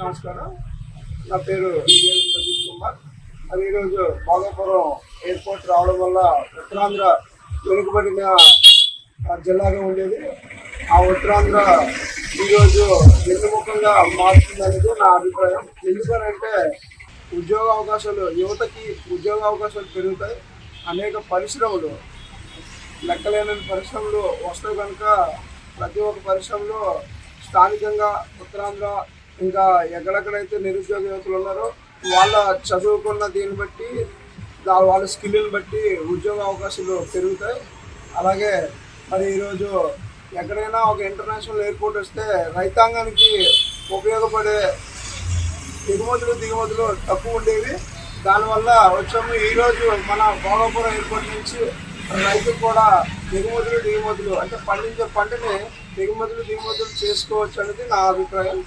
నమస్కారం, నా పేరు సతీష్ కుమార్. అది ఈరోజు భోగాపురం ఎయిర్పోర్ట్ రావడం వల్ల ఉత్తరాంధ్ర వెనుకబడిన జిల్లాగా ఉండేది. ఆ ఉత్తరాంధ్ర ఈరోజు వెన్నుముఖంగా మారుతుందనేది నా అభిప్రాయం. ఎందుకనంటే ఉద్యోగ అవకాశాలు, యువతకి ఉద్యోగ అవకాశాలు పెరుగుతాయి. అనేక పరిశ్రమలు, లెక్కలేని పరిశ్రమలు వస్తాయి కనుక ప్రతి ఒక్క పరిశ్రమలో స్థానికంగా ఉత్తరాంధ్ర ఇంకా ఎక్కడెక్కడైతే నిరుద్యోగ యువతులు ఉన్నారో వాళ్ళ చదువుకున్న దీన్ని బట్టి, వాళ్ళ స్కిల్ని బట్టి ఉద్యోగ అవకాశాలు పెరుగుతాయి. అలాగే మరి ఈరోజు ఎక్కడైనా ఒక ఇంటర్నేషనల్ ఎయిర్పోర్ట్ వస్తే రైతాంగానికి ఉపయోగపడే దిగుమతులు తక్కువ ఉండేవి. దానివల్ల వచ్చాము. ఈరోజు మన భోగాపురం ఎయిర్పోర్ట్ నుంచి రైతులు కూడా దిగుమతులు అంటే పండించే పంటని దిగుమతులు చేసుకోవచ్చు అనేది నా అభిప్రాయం.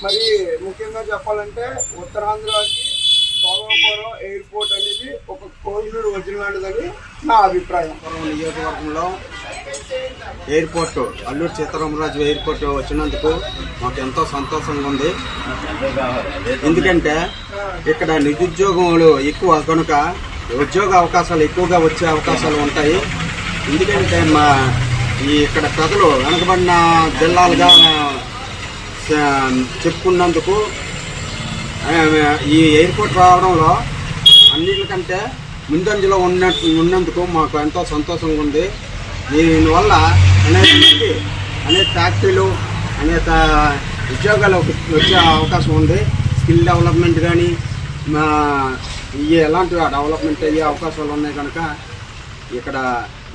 మరి ముఖ్యంగా చెప్పాలంటే ఉత్తరాంధ్రకి భోగాపురం ఎయిర్పోర్ట్ అనేది ఒక కోహినూరు వజ్రలాంటిదని నా అభిప్రాయం. నియోజకవర్గంలో ఎయిర్పోర్ట్ అల్లూరు సీతారామరాజు ఎయిర్పోర్ట్ వచ్చినందుకు మాకు ఎంతో సంతోషంగా ఉంది. ఎందుకంటే ఇక్కడ నిరుద్యోగములు ఎక్కువ కనుక ఉద్యోగ అవకాశాలు ఎక్కువగా వచ్చే అవకాశాలు ఉంటాయి. ఎందుకంటే ఇక్కడ ప్రజలు వెనకబడిన జిల్లాలుగా చెప్పుకున్నందుకు ఈ ఎయిర్పోర్ట్ రావడంలో అన్నిటికంటే ముందంజలో ఉన్నందుకు మాకు ఎంతో సంతోషంగా ఉంది. దీనివల్ల అనేక ఫ్యాక్టరీలు, అనేక ఉద్యోగాలు వచ్చే అవకాశం ఉంది. స్కిల్ డెవలప్మెంట్ కానీ ఎలాంటి డెవలప్మెంట్ అయ్యే అవకాశాలు ఉన్నాయి కనుక ఇక్కడ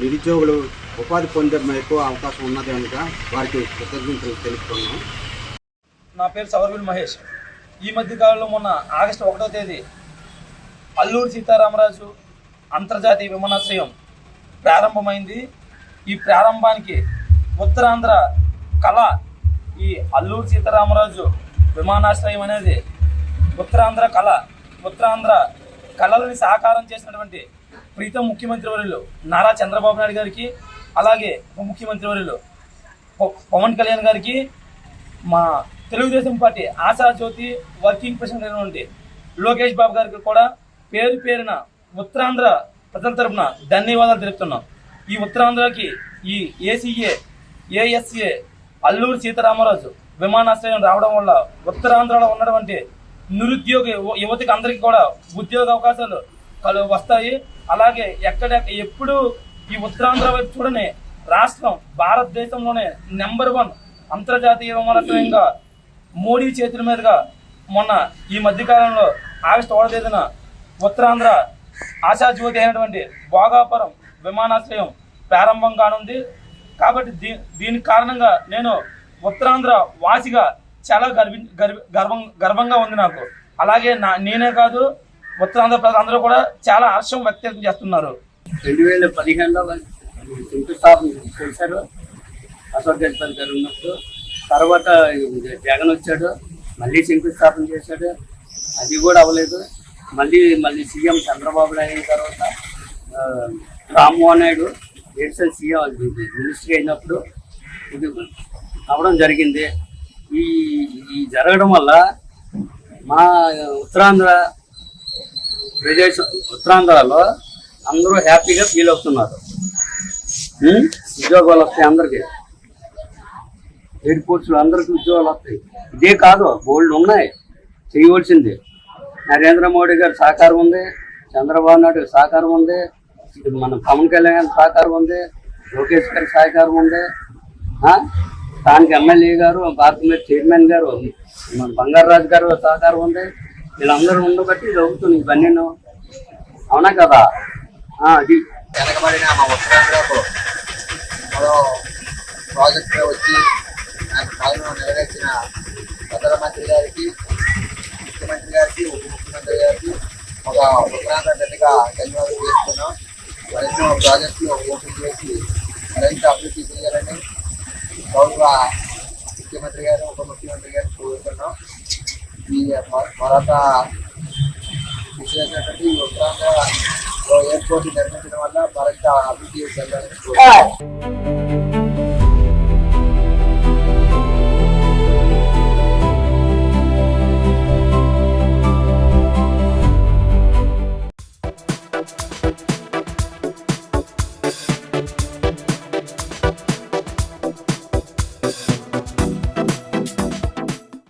నిరుద్యోగులు ఉపాధి పొందే ఎక్కువ అవకాశం ఉన్నది కనుక వారికి కృతజ్ఞతలు తెలుపుతున్నాం. నా పేరు సవర్విల్ మహేష్. ఈ మధ్య కాలంలో మొన్న ఆగస్టు 1వ తేదీ అల్లూరు సీతారామరాజు అంతర్జాతీయ విమానాశ్రయం ప్రారంభమైంది. ఈ ప్రారంభానికి ఉత్తరాంధ్ర కళ, ఈ అల్లూరు సీతారామరాజు విమానాశ్రయం అనేది ఉత్తరాంధ్ర కళలని సాకారం చేసినటువంటి ప్రీతం ముఖ్యమంత్రి వర్యులు నారా చంద్రబాబు నాయుడు గారికి, అలాగే ఉప ముఖ్యమంత్రి వర్యులు పవన్ కళ్యాణ్ గారికి, మా తెలుగుదేశం పార్టీ ఆశాజ్యోతి వర్కింగ్ ప్రెసిడెంట్ అయినటువంటి లోకేష్ బాబు గారికి కూడా పేరున ఉత్తరాంధ్ర ప్రజల తరఫున ధన్యవాదాలు తెలుపుతున్నాం. ఈ ఉత్తరాంధ్రకి ఈ ఏఎస్ఏ అల్లూరు సీతారామరాజు విమానాశ్రయం రావడం వల్ల ఉత్తరాంధ్రలో ఉన్నటువంటి నిరుద్యోగ యువతకి అందరికీ కూడా ఉద్యోగ అవకాశాలు వస్తాయి. అలాగే ఎప్పుడు ఈ ఉత్తరాంధ్ర వైపు చూడని రాష్ట్రం భారతదేశంలోనే నెంబర్ 1 అంతర్జాతీయ విమానాశ్రయంగా మోడీ చేతుల మీదుగా మొన్న ఈ మధ్యకాలంలో ఆగస్టు 1వ తేదీన ఉత్తరాంధ్ర ఆశాజ్యోతి అయినటువంటి భోగాపురం విమానాశ్రయం ప్రారంభం కానుంది. కాబట్టి దీనికి కారణంగా నేను ఉత్తరాంధ్ర వాసిగా చాలా గర్వంగా ఉంది నాకు. అలాగే నేనే కాదు, ఉత్తరాంధ్ర ప్రజలందరూ కూడా చాలా హర్షం వ్యక్తం చేస్తున్నారు. 2015లో శంకుస్థాపన చేశారు అశోక్ గజపతి గారు ఉన్నప్పుడు. తర్వాత జగన్ వచ్చాడు, మళ్ళీ శంకుస్థాపన చేశాడు, అది కూడా అవ్వలేదు. మళ్ళీ సీఎం చంద్రబాబు నాయుడు తర్వాత Rammohan Naidu additional CM minister అయినప్పుడు ఇది అవ్వడం జరిగింది. ఈ జరగడం వల్ల మా ఉత్తరాంధ్రలో అందరూ హ్యాపీగా ఫీల్ అవుతున్నారు. ఉద్యోగాలు వస్తాయి అందరికీ, ఎయిర్పోర్ట్స్లో అందరికీ ఉద్యోగాలు వస్తాయి. ఇదే కాదు, బోల్డ్ ఉన్నాయి చేయవలసింది. నరేంద్ర మోడీ గారి సహకారం ఉంది, చంద్రబాబు నాయుడు సహకారం ఉంది, మన పవన్ కళ్యాణ్ సహకారం ఉంది, లోకేష్ గారి సహకారం ఉంది, స్థానిక ఎమ్మెల్యే గారు, భారత చైర్మన్ గారు, మన బంగారాజు గారు సహకారం ఉంది. వీళ్ళందరూ ఉండబట్టి ఇది అవుతుంది ఇవన్నీ. అవునా కదా? అది వెనకబడిన మా ఉత్తరాంధ్రకు మరో ప్రాజెక్టులో వచ్చి నాకు పాలన నెరవేర్చిన ప్రధానమంత్రి గారికి, ముఖ్యమంత్రి గారికి, ఉప ముఖ్యమంత్రి గారికి ఒక ఉత్తరాంధ్ర బిడ్డగా ధన్యవాదాలు చేస్తున్నాం. మరెన్నో ప్రాజెక్టులు ఓపెన్ చేసి మరింత అభివృద్ధి చేయాలని గౌరవ ముఖ్యమంత్రి గారు, ఉప ముఖ్యమంత్రి గారిని కోరుతున్నాం. ఈ మరొక విశేషమైనటువంటి ఉత్తరాంధ్ర ఎయిర్పోర్ట్ నిర్మించడం వల్ల మరింత అభివృద్ధి చెందాలని కోరుతున్నాను.